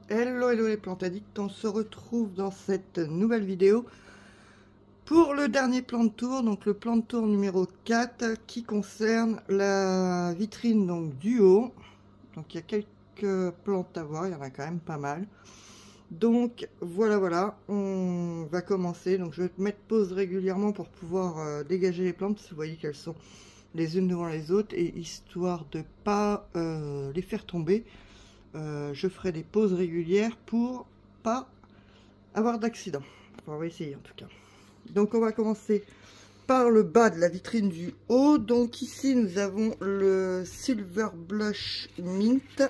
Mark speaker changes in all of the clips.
Speaker 1: Hello hello les plantes addicts, on se retrouve dans cette nouvelle vidéo pour le dernier plan de tour, donc le plan de tour numéro 4 qui concerne la vitrine donc du haut. Donc il y a quelques plantes à voir, il y en a quand même pas mal. Donc voilà, on va commencer. Donc je vais mettre pause régulièrement pour pouvoir dégager les plantes, parce que vous voyez qu'elles sont les unes devant les autres, et histoire de pas les faire tomber. Je ferai des pauses régulières pour pas avoir d'accident. Enfin, on va essayer en tout cas. Donc on va commencer par le bas de la vitrine du haut. Donc ici nous avons le Silver Blush Mint,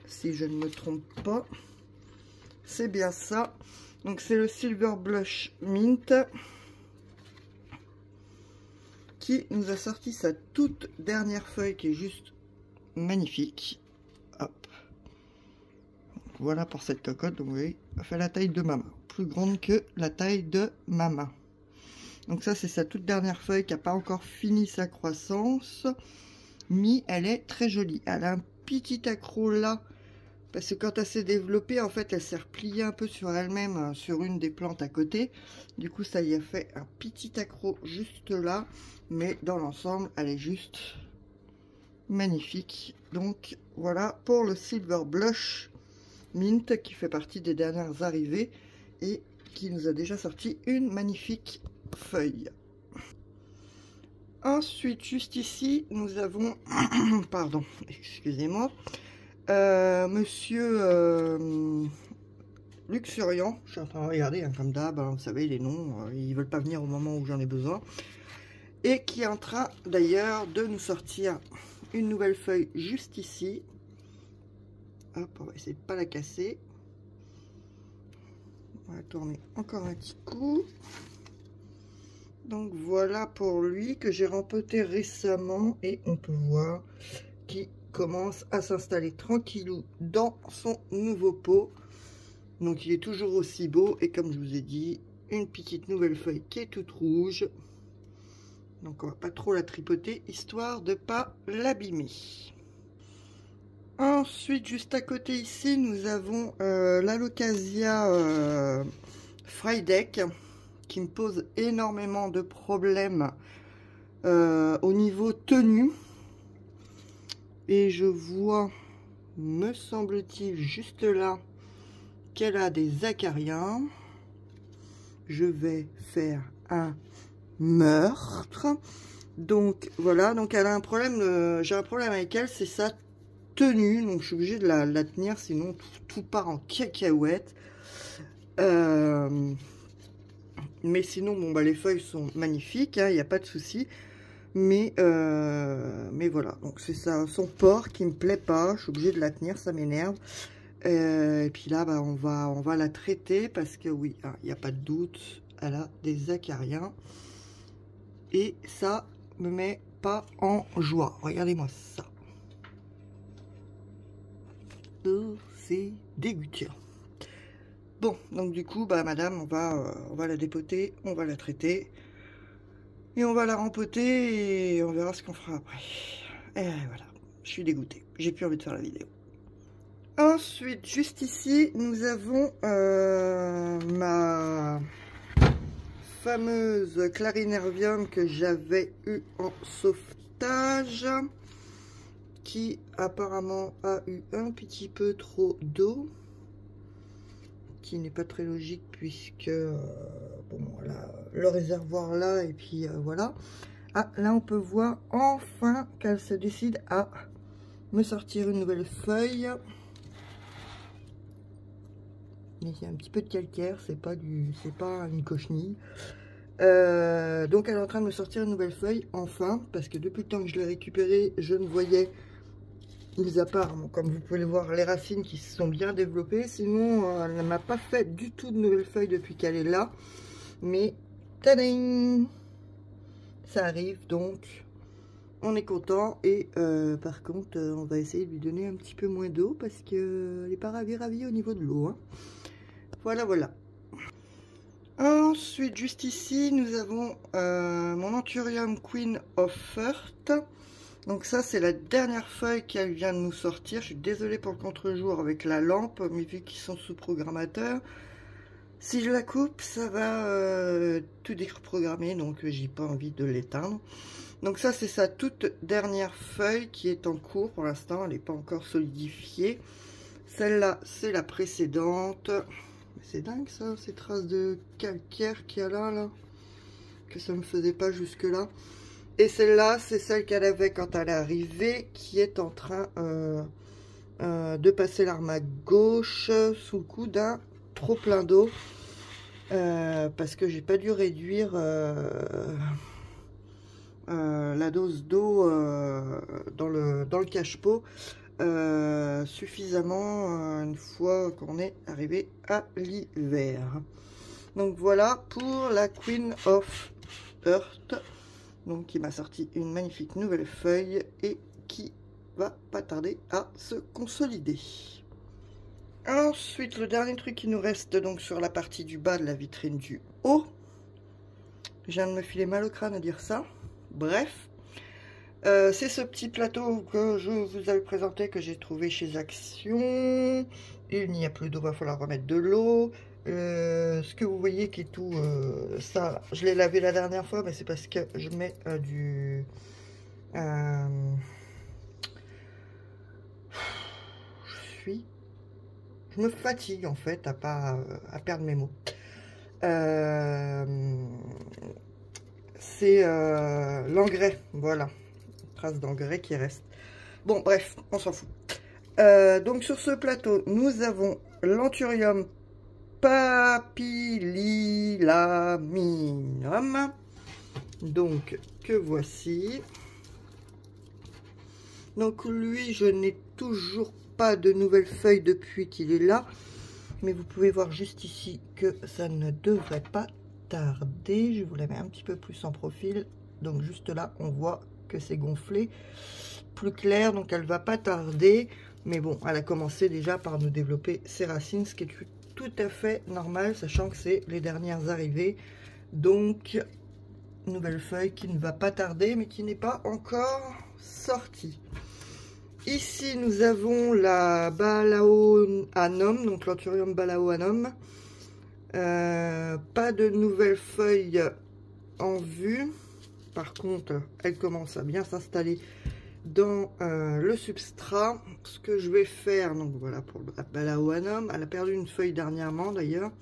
Speaker 1: si je ne me trompe pas, c'est bien ça. Donc c'est le Silver Blush Mint qui nous a sorti sa toute dernière feuille qui est juste magnifique. Hop. Voilà pour cette cocotte. Donc vous voyez, elle fait la taille de ma main, plus grande que la taille de ma main. Donc ça c'est sa toute dernière feuille qui n'a pas encore fini sa croissance, mais elle est très jolie. Elle a un petit accroc là, parce que quand elle s'est développée, en fait elle s'est repliée un peu sur elle-même, sur une des plantes à côté. Du coup ça y a fait un petit accroc juste là, mais dans l'ensemble elle est juste magnifique. Donc voilà pour le Silver Blush Mint qui fait partie des dernières arrivées et qui nous a déjà sorti une magnifique feuille. Ensuite, juste ici, nous avons, pardon, excusez-moi, Monsieur Luxuriant. Je suis en train de regarder, hein, comme d'hab, hein, vous savez, les noms, ils veulent pas venir au moment où j'en ai besoin. Et qui est en train d'ailleurs de nous sortir une nouvelle feuille juste ici. Hop, on va essayer de pas la casser. On va tourner encore un petit coup. Donc voilà pour lui que j'ai rempoté récemment et on peut voir qu'il commence à s'installer tranquillou dans son nouveau pot. Donc il est toujours aussi beau et comme je vous ai dit, une petite nouvelle feuille qui est toute rouge. Donc on va pas trop la tripoter histoire de pas l'abîmer. Ensuite, juste à côté ici, nous avons l'Alocasia Frydek qui me pose énormément de problèmes au niveau tenue. Et je vois, me semble-t-il, juste là, qu'elle a des acariens. Je vais faire un meurtre. Donc voilà, donc elle a un problème, j'ai un problème avec elle, c'est ça tenue, donc je suis obligée de la tenir, sinon tout part en cacahuète. Mais sinon, bon, bah, les feuilles sont magnifiques, il n'y a pas de souci. Mais voilà, donc c'est ça, son port qui me plaît pas, je suis obligée de la tenir, ça m'énerve. Et puis là, bah, on va la traiter parce que oui, il n'y a pas de doute, elle a des acariens. Et ça me met pas en joie. Regardez-moi ça. C'est dégoûtant. Bon, donc du coup, bah madame, on va la dépoter, on va la traiter. Et on va la rempoter et on verra ce qu'on fera après. Et voilà, je suis dégoûtée. J'ai plus envie de faire la vidéo. Ensuite, juste ici, nous avons ma fameuse Clarinervium que j'avais eu en sauvetage, qui apparemment a eu un petit peu trop d'eau, qui n'est pas très logique puisque bon, voilà, le réservoir là et puis voilà. Ah, là on peut voir enfin qu'elle se décide à me sortir une nouvelle feuille. Mais il y a un petit peu de calcaire, c'est pas une cochenille. Donc elle est en train de me sortir une nouvelle feuille enfin, parce que depuis le temps que je l'ai récupérée, je ne voyais, mis à part, bon, comme vous pouvez le voir, les racines qui se sont bien développées. Sinon, elle ne m'a pas fait du tout de nouvelles feuilles depuis qu'elle est là. Mais, tadam! Ça arrive, donc on est content. Et par contre, on va essayer de lui donner un petit peu moins d'eau parce qu'elle n'est pas ravie au niveau de l'eau. Hein. Voilà. Ensuite, juste ici, nous avons mon Anthurium Queen of Earth. Donc ça, c'est la dernière feuille qu'elle vient de nous sortir. Je suis désolée pour le contre-jour avec la lampe, mais vu qu'ils sont sous programmateur, si je la coupe, ça va tout déprogrammer, donc j'ai pas envie de l'éteindre. Donc ça, c'est sa toute dernière feuille qui est en cours pour l'instant. Elle n'est pas encore solidifiée. Celle-là, c'est la précédente. C'est dingue ça, ces traces de calcaire qu'il y a là, que ça me faisait pas jusque là. Et celle-là, c'est celle qu'elle avait quand elle est arrivée, qui est en train de passer l'arme à gauche sous le coup d'un trop plein d'eau. Parce que j'ai pas dû réduire la dose d'eau dans le cache-pot suffisamment une fois qu'on est arrivé à l'hiver. Donc voilà pour la Queen of Earth, donc qui m'a sorti une magnifique nouvelle feuille et qui va pas tarder à se consolider. Ensuite, le dernier truc qui nous reste donc sur la partie du bas de la vitrine du haut. Je viens de me filer mal au crâne à dire ça. Bref, c'est ce petit plateau que je vous avais présenté, que j'ai trouvé chez Action. Il n'y a plus d'eau, va falloir remettre de l'eau. Ce que vous voyez qui est tout ça, je l'ai lavé la dernière fois, mais c'est parce que je mets je me fatigue en fait à perdre mes mots. C'est l'engrais, voilà, trace d'engrais qui reste. Bon, bref, on s'en fout. Donc sur ce plateau, nous avons l'Anthurium papillilaminum, donc que voici. Donc lui, je n'ai toujours pas de nouvelles feuilles depuis qu'il est là, mais vous pouvez voir juste ici que ça ne devrait pas tarder. Je vous la mets un petit peu plus en profil, donc juste là on voit que c'est gonflé plus clair, donc elle va pas tarder. Mais bon, elle a commencé déjà par nous développer ses racines, ce qui est tout à fait normal, sachant que c'est les dernières arrivées. Donc nouvelle feuille qui ne va pas tarder, mais qui n'est pas encore sortie. Ici, nous avon la Balaoanum, donc l'Anthurium Balaoanum. Pas de nouvelles feuilles en vue. Par contre, elle commence à bien s'installer dans le substrat. Ce que je vais faire, donc voilà pour la Balaoanum. Elle a perdu une feuille dernièrement d'ailleurs.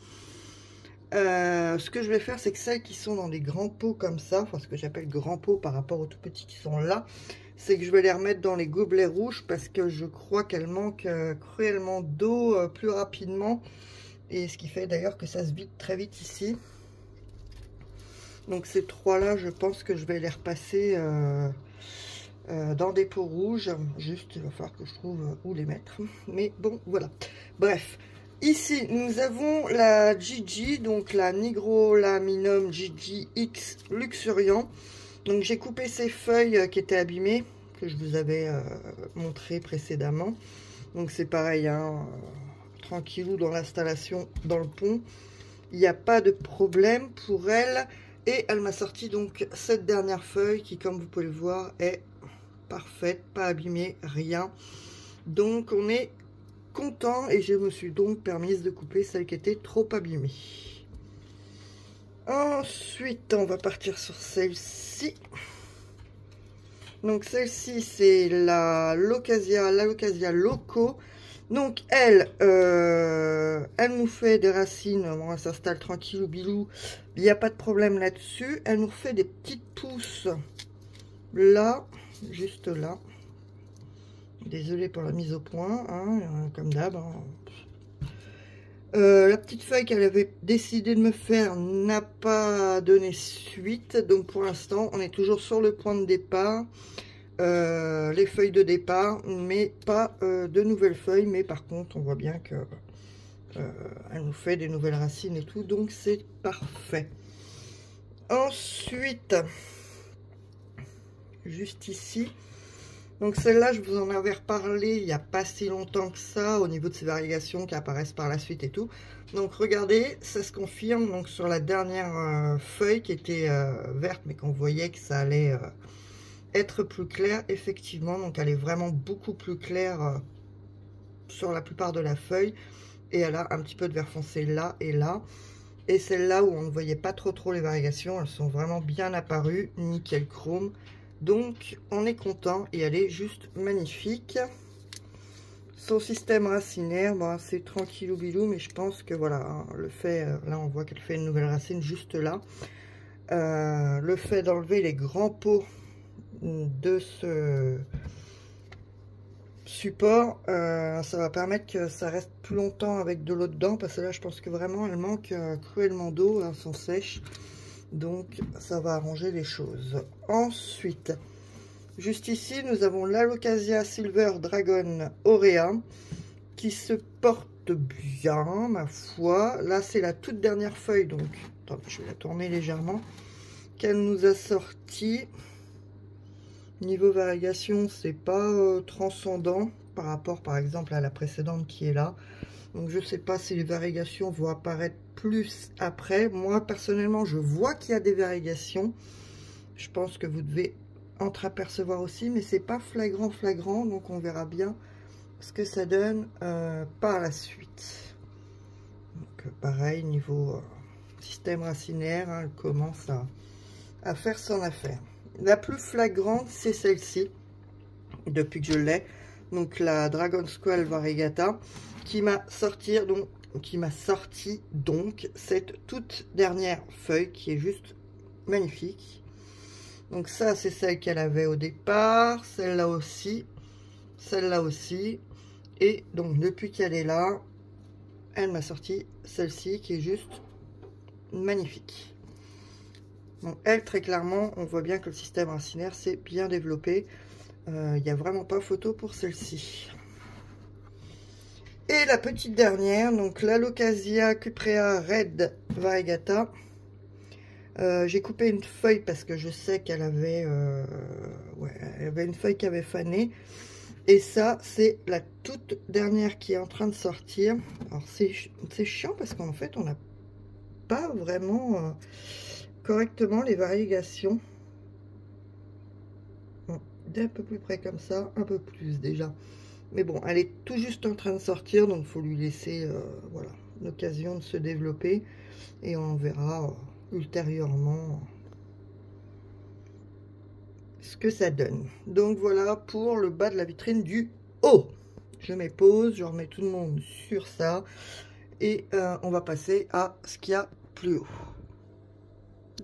Speaker 1: Ce que je vais faire, c'est que celles qui sont dans des grands pots comme ça, enfin ce que j'appelle grands pots par rapport aux tout petits qui sont là, c'est que je vais les remettre dans les gobelets rouges parce que je crois qu'elles manquent cruellement d'eau plus rapidement, et ce qui fait d'ailleurs que ça se vide très vite ici. Donc ces trois là, je pense que je vais les repasser dans des pots rouges. Juste il va falloir que je trouve où les mettre, mais bon voilà. Bref, ici nous avons la Gigi, donc la Nigrolaminum Gigi X Luxuriant. Donc j'ai coupé ces feuilles qui étaient abîmées, que je vous avais montré précédemment. Donc c'est pareil, hein, tranquillou dans l'installation dans le pont. Il n'y a pas de problème pour elle. Et elle m'a sorti donc cette dernière feuille qui, comme vous pouvez le voir, est parfaite, pas abîmée, rien. Donc on est content, et je me suis donc permise de couper celle qui était trop abîmée. Ensuite, on va partir sur celle-ci. Donc celle-ci, c'est la Loccasia Loco. Donc elle nous fait des racines. Bon, elle s'installe tranquille au bilou. Il n'y a pas de problème là-dessus. Elle nous fait des petites pousses là, juste là. Désolée pour la mise au point, hein, comme d'hab. Hein. La petite feuille qu'elle avait décidé de me faire n'a pas donné suite, donc pour l'instant on est toujours sur le point de départ, les feuilles de départ, mais pas de nouvelles feuilles. Mais par contre on voit bien que elle nous fait des nouvelles racines et tout, donc c'est parfait. Ensuite, juste ici, donc celle-là, je vous en avais reparlé il n'y a pas si longtemps que ça, au niveau de ces variations qui apparaissent par la suite et tout. Donc regardez, ça se confirme donc sur la dernière feuille qui était verte, mais qu'on voyait que ça allait être plus claire, effectivement. Donc elle est vraiment beaucoup plus claire sur la plupart de la feuille. Et elle a un petit peu de vert foncé là et là. Et celle-là où on ne voyait pas trop les variations, elles sont vraiment bien apparues, nickel chrome. Donc on est content et elle est juste magnifique. Son système racinaire, bon, c'est tranquillou bilou, mais je pense que voilà, hein, le fait, là on voit qu'elle fait une nouvelle racine juste là. Le fait d'enlever les grands pots de ce support, ça va permettre que ça reste plus longtemps avec de l'eau dedans, parce que là je pense que vraiment elle manque cruellement d'eau, elles sont sèches, donc ça va arranger les choses. Ensuite, juste ici nous avons l'Alocasia Silver Dragon Aurea qui se porte bien, ma foi. Là c'est la toute dernière feuille, donc attendez, je vais la tourner légèrement, qu'elle nous a sorti. Niveau variation, c'est pas transcendant par rapport par exemple à la précédente qui est là. Donc je sais pas si les variations vont apparaître plus après. Moi personnellement je vois qu'il y a des variations. Je pense que vous devez entreapercevoir aussi, mais c'est pas flagrant, donc on verra bien ce que ça donne par la suite. Donc pareil, niveau système racinaire, hein, elle commence à faire son affaire. La plus flagrante, c'est celle-ci, depuis que je l'ai. Donc la Dragon Squall Variegata, qui m'a sorti donc cette toute dernière feuille qui est juste magnifique. Donc ça, c'est celle qu'elle avait au départ, celle-là aussi, et donc depuis qu'elle est là, elle m'a sorti celle-ci qui est juste magnifique. Donc elle, très clairement, on voit bien que le système racinaire s'est bien développé. Il n'y a vraiment pas photo pour celle-ci. Et la petite dernière, donc l'Alocasia Cuprea Red Variegata. J'ai coupé une feuille parce que je sais qu'elle avait, elle avait une feuille qui avait fané. Et ça, c'est la toute dernière qui est en train de sortir. Alors c'est chiant parce qu'en fait, on n'a pas vraiment correctement les variations. Bon, d'un peu plus près comme ça, un peu plus déjà. Mais bon, elle est tout juste en train de sortir, donc il faut lui laisser voilà, l'occasion de se développer. Et on verra ultérieurement ce que ça donne. Donc voilà pour le bas de la vitrine du haut. Je mets pause, je remets tout le monde sur ça. Et on va passer à ce qu'il y a plus haut.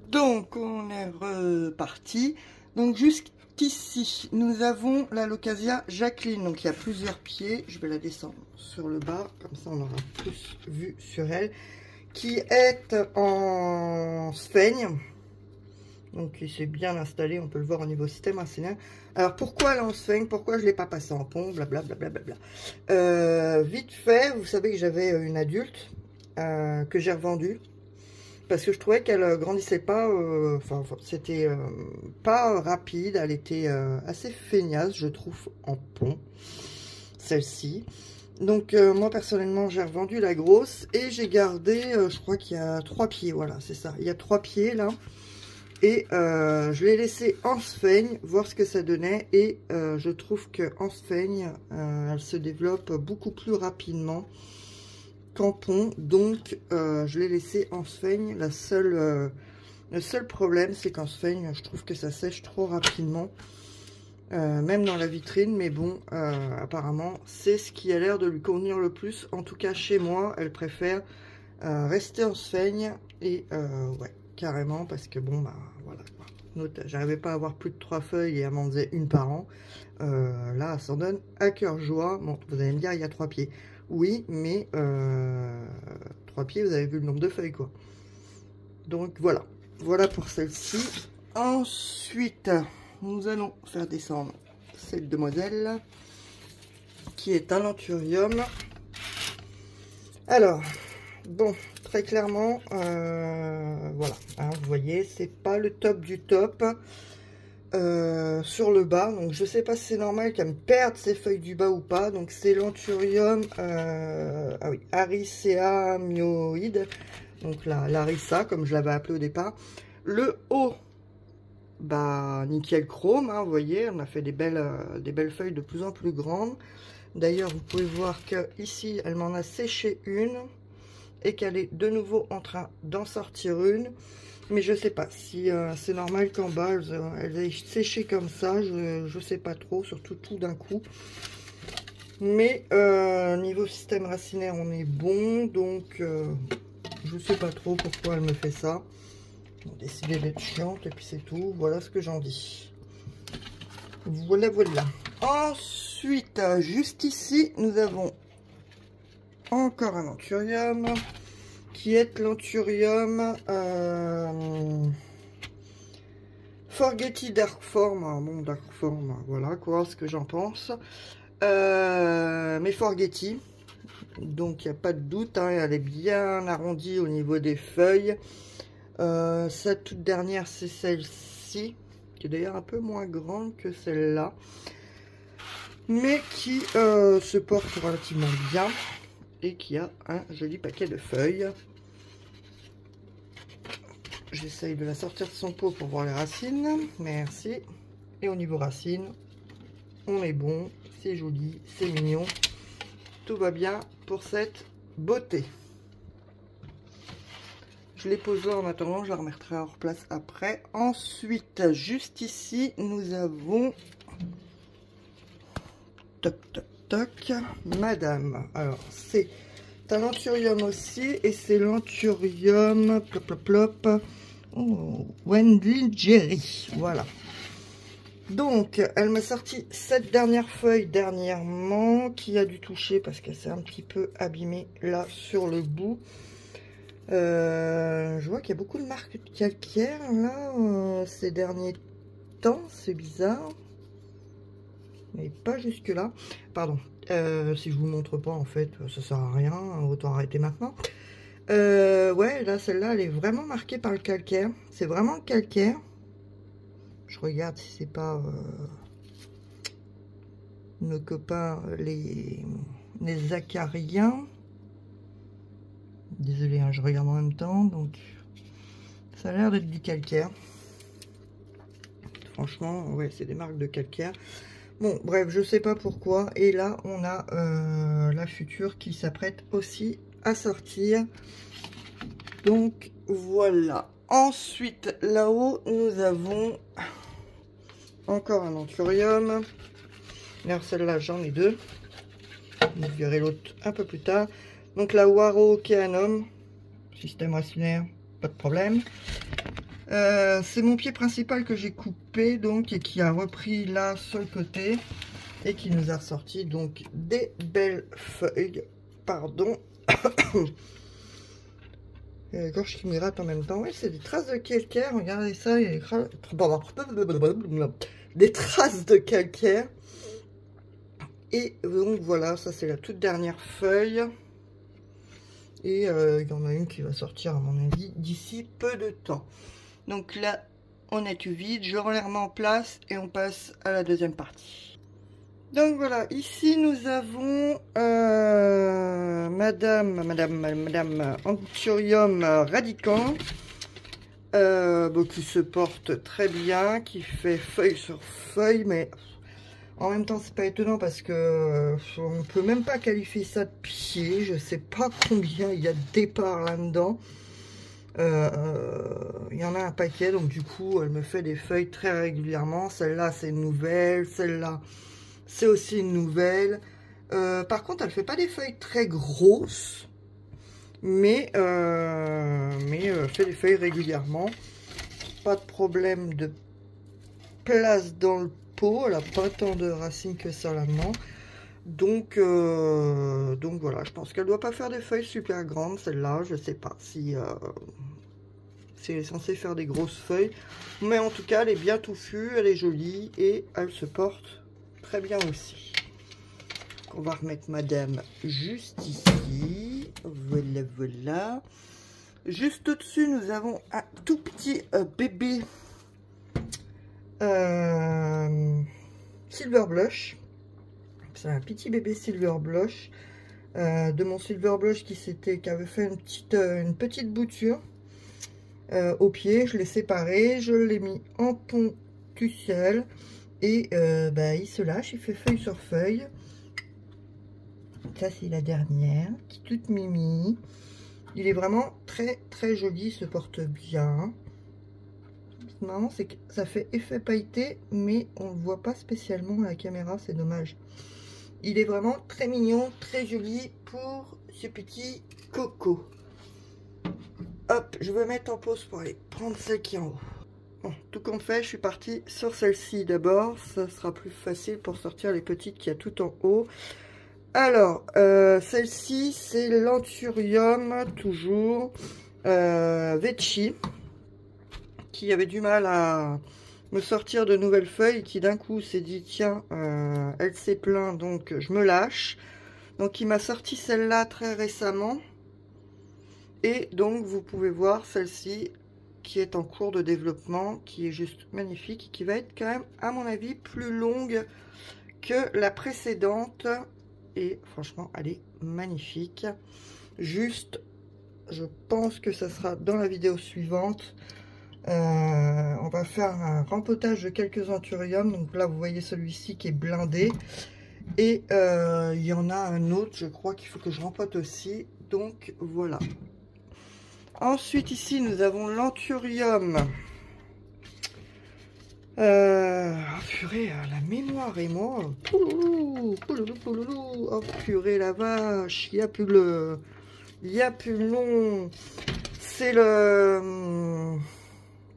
Speaker 1: Donc on est reparti. Donc jusqu'ici nous avons l'Alocasia Jacqueline. Donc il y a plusieurs pieds. Je vais la descendre sur le bas, comme ça on aura plus vue sur elle. Qui est en sphaigne. Donc il s'est bien installé, on peut le voir au niveau système racinaire. Alors pourquoi elle est en sphaigne, pourquoi je ne l'ai pas passé en pont, blablabla. Vite fait, vous savez que j'avais une adulte que j'ai revendue. Parce que je trouvais qu'elle grandissait pas, enfin c'était pas rapide, elle était assez feignasse je trouve en pont, celle-ci. Donc moi personnellement j'ai revendu la grosse et j'ai gardé, je crois qu'il y a 3 pieds, voilà c'est ça, il y a 3 pieds là. Et je l'ai laissé en sphaigne, voir ce que ça donnait. Et je trouve que en sphaigne, elle se développe beaucoup plus rapidement qu'en pont. Donc je l'ai laissé en sphaigne. Le seul problème, c'est qu'en sphaigne, je trouve que ça sèche trop rapidement. Même dans la vitrine, mais bon, apparemment, c'est ce qui a l'air de lui convenir le plus. En tout cas, chez moi, elle préfère rester en sphaigne. Et ouais, carrément, parce que bon, bah voilà. J'arrivais pas à avoir plus de 3 feuilles et elle m'en faisait une par an. Là, elle s'en donne à cœur joie. Bon, vous allez me dire, il y a 3 pieds. Oui, mais 3 pieds, vous avez vu le nombre de feuilles, quoi. Donc voilà. Voilà pour celle-ci. Ensuite, nous allons faire descendre cette demoiselle qui est un anthurium. Alors, bon, très clairement, voilà, hein, vous voyez, c'est pas le top du top sur le bas. Donc, je sais pas si c'est normal qu'elle me perde ses feuilles du bas ou pas. Donc, c'est l'anthurium, ah oui, Aricea myoide. Donc, la Larissa, comme je l'avais appelé au départ. Le haut, bah, nickel chrome, hein, vous voyez, on a fait des belles feuilles de plus en plus grandes. D'ailleurs, vous pouvez voir que ici, elle m'en a séché une et qu'elle est de nouveau en train d'en sortir une. Mais je sais pas si c'est normal qu'en bas, elle est séchée comme ça. Je sais pas trop, surtout tout d'un coup. Mais niveau système racinaire, on est bon. Donc, je sais pas trop pourquoi elle me fait ça. On a décidé d'être chiante et puis c'est tout. Voilà ce que j'en dis. Voilà, voilà. Ensuite, juste ici, nous avons encore un anthurium qui est l'anthurium Forgetti Darkform. Bon, Darkform, voilà quoi ce que j'en pense. Mais Forgetti, donc il n'y a pas de doute, hein, elle est bien arrondie au niveau des feuilles. Sa toute dernière, c'est celle-ci, qui est d'ailleurs un peu moins grande que celle-là, mais qui se porte relativement bien et qui a un joli paquet de feuilles. J'essaye de la sortir de son pot pour voir les racines. Merci. Et au niveau racines, on est bon, c'est joli, c'est mignon. Tout va bien pour cette beauté. Je les pose là en attendant, je la remettrai en place après. Ensuite, juste ici, nous avons... Toc, toc, toc. Madame. Alors, c'est un anthurium aussi. Et c'est l'anthurium... Plop, plop, plop. Oh, Wendy Jerry. Voilà. Donc, elle m'a sorti cette dernière feuille dernièrement, qui a dû toucher parce qu'elle s'est un petit peu abîmée là sur le bout. Je vois qu'il y a beaucoup de marques de calcaire là ces derniers temps, c'est bizarre. Mais pas jusque là. Pardon, si je vous montre pas en fait, ça sert à rien, autant arrêter maintenant. Ouais, là celle-là elle est vraiment marquée par le calcaire. C'est vraiment le calcaire. Je regarde si c'est pas nos copains les acariens. Désolé, hein, je regarde en même temps. Donc, ça a l'air d'être du calcaire. Franchement, ouais, c'est des marques de calcaire. Bon, bref, je sais pas pourquoi. Et là, on a la future qui s'apprête aussi à sortir. Donc, voilà. Ensuite, là-haut, nous avons encore un anthurium. Alors, celle-là, j'en ai deux. Vous verrez l'autre un peu plus tard. Donc, la Waro Okeanom. Système racinaire, pas de problème. C'est mon pied principal que j'ai coupé, donc, et qui a repris là sur le côté. Et qui nous a ressorti, donc, des belles feuilles. Pardon. Il y a la gorge qui m'irrite en même temps. Oui, c'est des traces de calcaire. Regardez ça. Il y a des traces de calcaire. Et donc voilà, ça c'est la toute dernière feuille. Et il y en a une qui va sortir à mon avis d'ici peu de temps. Donc là, on a tout vide. Je les remets en place et on passe à la deuxième partie. Donc voilà, ici nous avons Madame Anthurium radicans, qui se porte très bien, qui fait feuille sur feuille, mais en même temps c'est pas étonnant parce que on peut même pas qualifier ça de pied. Je sais pas combien il y a de départ là-dedans. Il y en a un paquet, donc du coup elle me fait des feuilles très régulièrement. Celle-là c'est une nouvelle, celle-là c'est aussi une nouvelle. Par contre, elle fait pas des feuilles très grosses, mais fait des feuilles régulièrement. Pas de problème de place dans le pot. Elle a pas tant de racines que ça là-dedans. Donc voilà, je pense qu'elle doit pas faire des feuilles super grandes, celle-là. Je sais pas si elle est censée faire des grosses feuilles. Mais en tout cas, elle est bien touffue, elle est jolie et elle se porte très bien aussi. On va remettre madame juste ici. Voilà, voilà. Juste au-dessus, nous avons un tout petit bébé Silver Blush. C'est un petit bébé Silver Blush. De mon Silver Blush qui avait fait une petite bouture. au pied. Je l'ai séparé, je l'ai mis en pont tout seul. Et bah, il se lâche, il fait feuille sur feuille. Ça, c'est la dernière, qui est toute mimi. Il est vraiment très très joli, il se porte bien. C'est marrant, c'est que ça fait effet pailleté, mais on ne le voit pas spécialement à la caméra, c'est dommage. Il est vraiment très mignon, très joli pour ce petit coco. Hop, je vais mettre en pause pour aller prendre celle qui est en haut. Bon, tout compte fait, je suis partie sur celle-ci d'abord. Ça sera plus facile pour sortir les petites qu'il y a tout en haut. Alors, celle-ci, c'est l'Anthurium, toujours, Vecchi, qui avait du mal à me sortir de nouvelles feuilles, qui d'un coup s'est dit, tiens, elle s'est plainte, donc je me lâche. Donc, il m'a sorti celle-là très récemment. Et donc, vous pouvez voir celle-ci, qui est en cours de développement, qui est juste magnifique, et qui va être quand même, à mon avis, plus longue que la précédente. Et franchement, elle est magnifique. Juste, je pense que ça sera dans la vidéo suivante. On va faire un rempotage de quelques anthuriums. Donc là, vous voyez celui-ci qui est blindé. Et il y en a un autre, je crois qu'il faut que je rempote aussi. Donc voilà. Ensuite, ici, nous avons l'Anthurium. Purée, la mémoire et moi. Pouloulou, pouloulou, pouloulou. Oh purée, la vache. Il n'y a plus le... Il n'y a plus le nom. C'est le...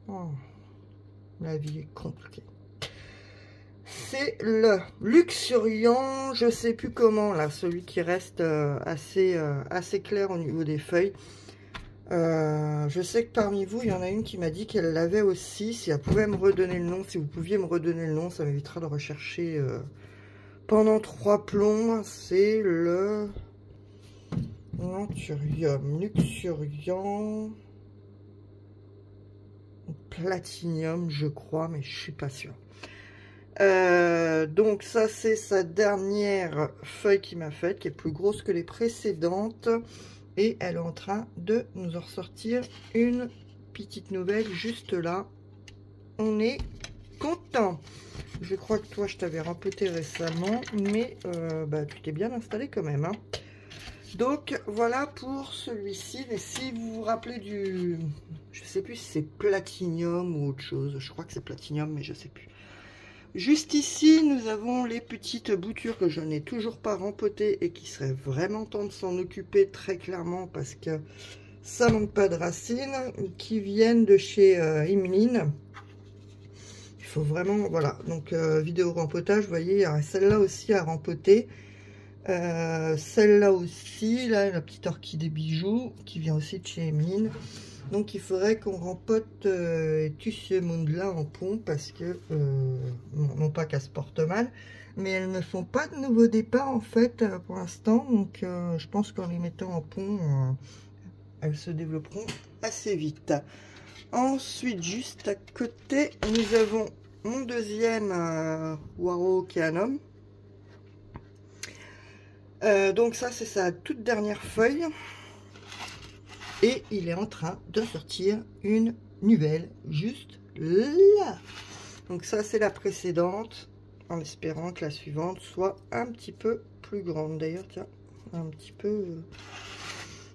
Speaker 1: Oh, la vie est compliquée. C'est le Luxuriant, je sais plus comment, là, celui qui reste assez clair au niveau des feuilles. Je sais que parmi vous, il y en a une qui m'a dit qu'elle l'avait aussi. Si elle pouvait me redonner le nom, si vous pouviez me redonner le nom, ça m'évitera de rechercher pendant 3 plombs. C'est le Anthurium, Luxuriant, Platinium, je crois, mais je suis pas sûre. Donc ça, c'est sa dernière feuille qui m'a faite, qui est plus grosse que les précédentes. Et elle est en train de nous en ressortir une petite nouvelle juste là. On est content. Je crois que toi, je t'avais rempoté récemment, mais bah, tu t'es bien installé quand même. Hein. Donc, voilà pour celui-ci. Mais si vous vous rappelez du... Je sais plus si c'est Platinium ou autre chose. Je crois que c'est Platinium, mais je sais plus. Juste ici, nous avons les petites boutures que je n'ai toujours pas rempotées et qui serait vraiment temps de s'en occuper très clairement parce que ça manque pas de racines, qui viennent de chez Emeline. Il faut vraiment, voilà, donc vidéo rempotage, vous voyez, il y a celle-là aussi à rempoter. Celle-là aussi, là, la petite orchidée bijoux qui vient aussi de chez Emeline. Donc il faudrait qu'on rempote tout ce monde-là en pont parce que, non pas qu'elles se portent mal, mais elles ne font pas de nouveau départ en fait pour l'instant. Donc je pense qu'en les mettant en pont, elles se développeront assez vite. Ensuite, juste à côté, nous avons mon deuxième Waro Okeanom. Donc ça, c'est sa toute dernière feuille. Et il est en train de sortir une nouvelle juste là. Donc ça, c'est la précédente, en espérant que la suivante soit un petit peu plus grande. D'ailleurs, tiens, un petit peu...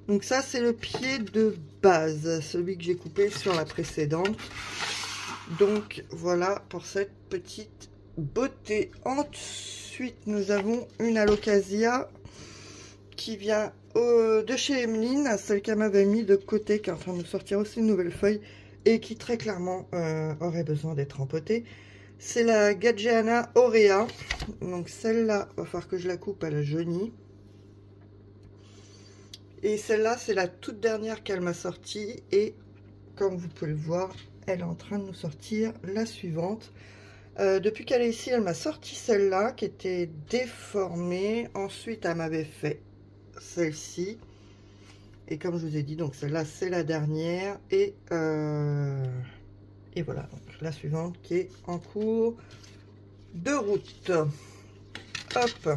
Speaker 1: Donc ça, c'est le pied de base, celui que j'ai coupé sur la précédente. Donc voilà pour cette petite beauté. Ensuite, nous avons une Alocasia qui vient de chez Emeline, celle qu'elle m'avait mis de côté, qui est en train de nous sortir aussi une nouvelle feuille et qui très clairement aurait besoin d'être empotée. C'est la Gadgeana Aurea. Donc celle-là, il va falloir que je la coupe à la jaunie. Et celle-là, c'est la toute dernière qu'elle m'a sortie. Et comme vous pouvez le voir, elle est en train de nous sortir la suivante. Depuis qu'elle est ici, elle m'a sorti celle-là qui était déformée. Ensuite, elle m'avait fait celle-ci. Et comme je vous ai dit, donc celle-là, c'est la dernière. Et voilà, donc la suivante qui est en cours de route. Hop,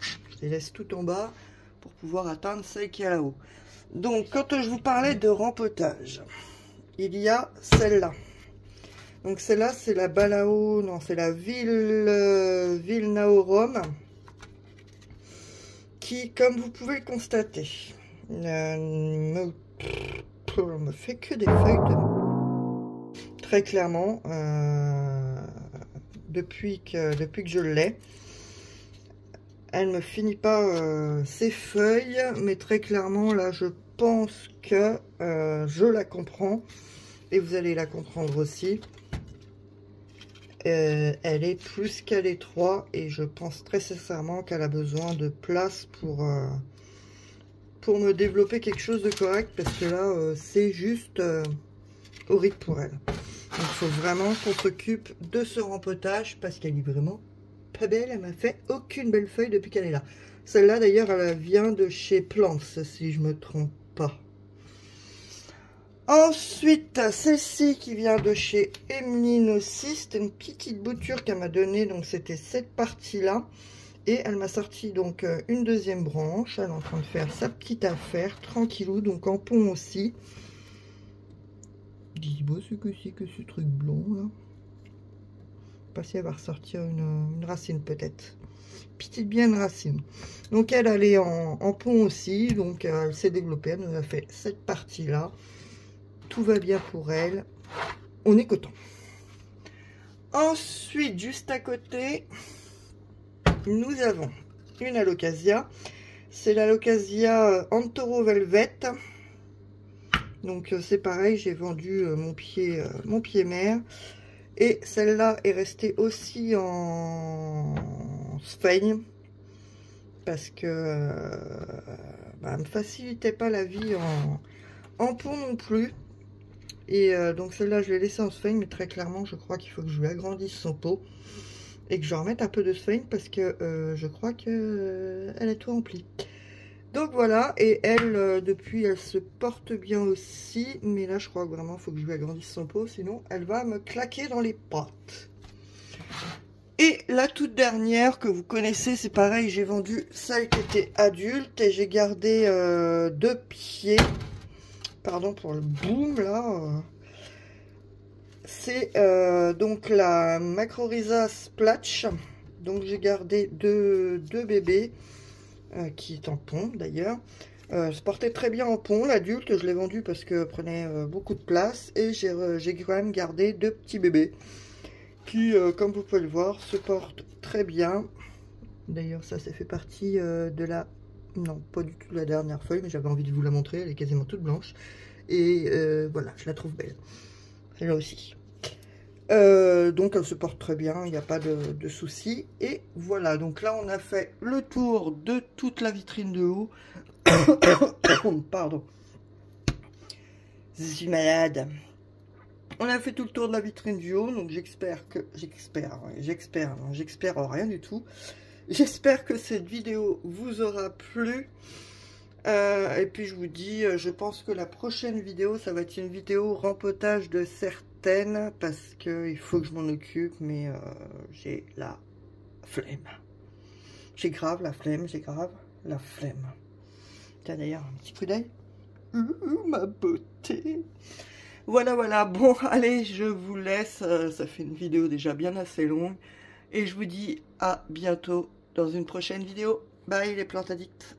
Speaker 1: je les laisse tout en bas pour pouvoir atteindre celle qui est là-haut. Donc, quand je vous parlais de rempotage, il y a celle-là. Donc celle-là, c'est la Balao, non, c'est la Vilnaorum, qui, comme vous pouvez le constater, me fait que des feuilles de... Très clairement, depuis que je l'ai, elle me finit pas ses feuilles, mais très clairement, là, je pense que je la comprends, et vous allez la comprendre aussi. Elle est plus qu'à l'étroit, et je pense très sincèrement qu'elle a besoin de place pour me développer quelque chose de correct, parce que là, c'est juste horrible pour elle. Donc, il faut vraiment qu'on s'occupe de ce rempotage, parce qu'elle est vraiment pas belle. Elle m'a fait aucune belle feuille depuis qu'elle est là. Celle-là, d'ailleurs, elle vient de chez Plants, si je me trompe pas. Ensuite, celle-ci qui vient de chez Emeline aussi. C'était une petite bouture qu'elle m'a donnée, donc c'était cette partie-là. Et elle m'a sorti donc une deuxième branche. Elle est en train de faire sa petite affaire, tranquillou, donc en pont aussi. Dis-moi ce que c'est que ce truc blond là. Pas si elle va ressortir une racine peut-être. Petite bien racine. Donc elle est en pont aussi, donc elle s'est développée. Elle nous a fait cette partie-là. Tout va bien pour elle. On est content. Ensuite, juste à côté, nous avons une alocasia. C'est l'alocasia Antoro Velvet. Donc c'est pareil, j'ai vendu mon pied mère. Et celle-là est restée aussi en sphaigne. Parce que elle me facilitait pas la vie en pont non plus. Et donc celle-là, je l'ai laissée en sphaigne, mais très clairement, je crois qu'il faut que je lui agrandisse son pot. Et que je remette un peu de sphaigne parce que je crois que elle est tout remplie. Donc voilà, et elle, depuis, elle se porte bien aussi. Mais là, je crois que vraiment, il faut que je lui agrandisse son pot, sinon elle va me claquer dans les pattes. Et la toute dernière que vous connaissez, c'est pareil, j'ai vendu celle qui était adulte et j'ai gardé 2 pieds. Pardon pour le boom là. C'est donc la Macrorhiza Splatch. Donc j'ai gardé deux bébés qui est en pont d'ailleurs. Se portait très bien en pont. L'adulte, je l'ai vendu parce que prenait beaucoup de place. Et j'ai quand même gardé 2 petits bébés qui, comme vous pouvez le voir, se portent très bien. D'ailleurs, ça fait partie de la... Non, pas du tout la dernière feuille, mais j'avais envie de vous la montrer. Elle est quasiment toute blanche. Et voilà, je la trouve belle. Celle-là aussi. Donc elle se porte très bien, il n'y a pas de souci. Et voilà, donc là on a fait le tour de toute la vitrine de haut. Pardon. Je suis malade. On a fait tout le tour de la vitrine du haut, donc j'espère rien du tout. J'espère que cette vidéo vous aura plu. Et puis je vous dis, je pense que la prochaine vidéo, ça va être une vidéo rempotage de certaines, parce qu'il faut que je m'en occupe, mais j'ai la flemme. J'ai grave la flemme, Tiens d'ailleurs, un petit coup d'œil. Ma beauté. Voilà, bon, allez, je vous laisse, ça fait une vidéo déjà bien assez longue, et je vous dis à bientôt dans une prochaine vidéo. Bye les plantes addicts.